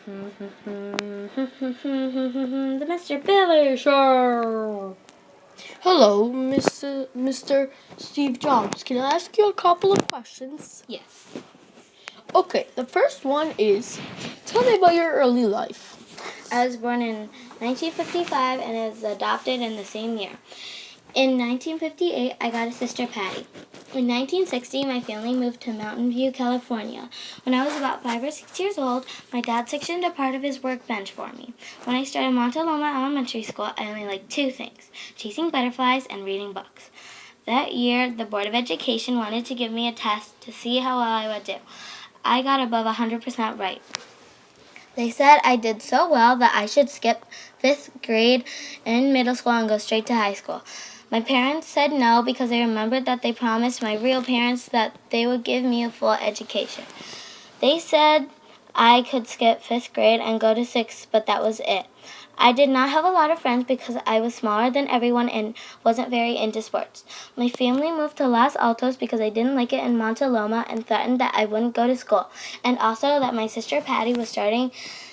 The Mr. Billy Show. Hello, Mr. Steve Jobs. Can I ask you a couple of questions? Yes. Okay, the first one is, tell me about your early life. I was born in 1955 and was adopted in the same year. In 1958, I got a sister, Patty. In 1960, my family moved to Mountain View, California. When I was about 5 or 6 years old, my dad sectioned a part of his workbench for me. When I started Montaloma Elementary School, I only liked two things: chasing butterflies and reading books. That year, the Board of Education wanted to give me a test to see how well I would do. I got above 100% right. They said I did so well that I should skip 5th grade in middle school and go straight to high school. My parents said no because they remembered that they promised my real parents that they would give me a full education. They said I could skip 5th grade and go to 6th, but that was it. I did not have a lot of friends because I was smaller than everyone and wasn't very into sports. My family moved to Los Altos because I didn't like it in Montaloma and threatened that I wouldn't go to school, and also that my sister Patty was starting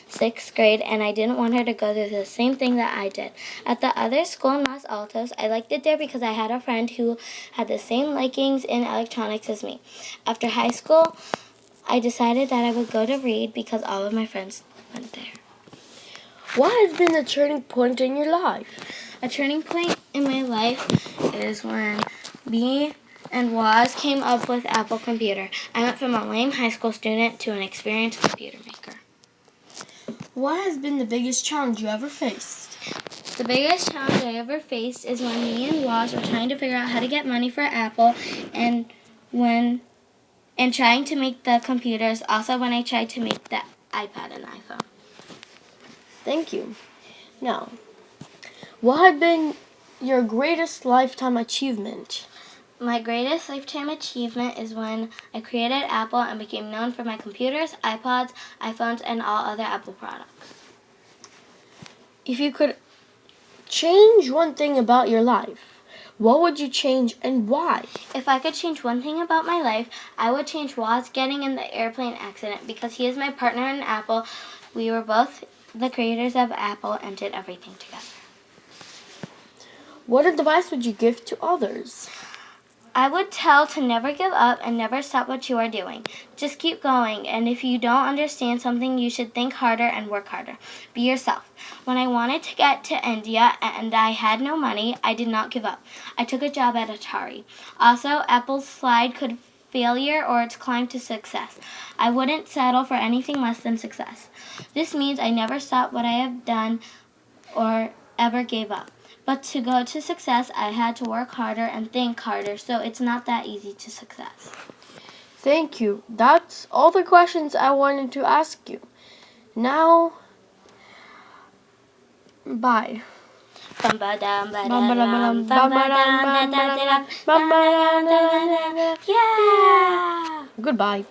6th grade and I didn't want her to go through the same thing that I did. At the other school in Los Altos, I liked it there because I had a friend who had the same likings in electronics as me. After high school, I decided that I would go to Reed because all of my friends went there. What has been the turning point in your life? A turning point in my life is when me and Waz came up with Apple Computer. I went from a lame high school student to an experienced computer maker. What has been the biggest challenge you ever faced? The biggest challenge I ever faced is when me and Waz were trying to figure out how to get money for Apple and trying to make the computers, also when I tried to make the iPad and iPhone. Thank you. Now, what had been your greatest lifetime achievement? My greatest lifetime achievement is when I created Apple and became known for my computers, iPods, iPhones, and all other Apple products. If you could change one thing about your life, what would you change and why? If I could change one thing about my life, I would change Waz getting in the airplane accident because he is my partner in Apple. We were both the creators of Apple and did everything together. What advice would you give to others? I would tell to never give up and never stop what you are doing. Just keep going, and if you don't understand something, you should think harder and work harder. Be yourself. When I wanted to get to India and I had no money, I did not give up. I took a job at Atari. Also, Apple's slide could failure or its climb to success. I wouldn't settle for anything less than success. This means I never stopped what I have done or ever gave up. But to go to success, I had to work harder and think harder, so it's not that easy to success. Thank you. That's all the questions I wanted to ask you. Now, bye. Yeah! Goodbye.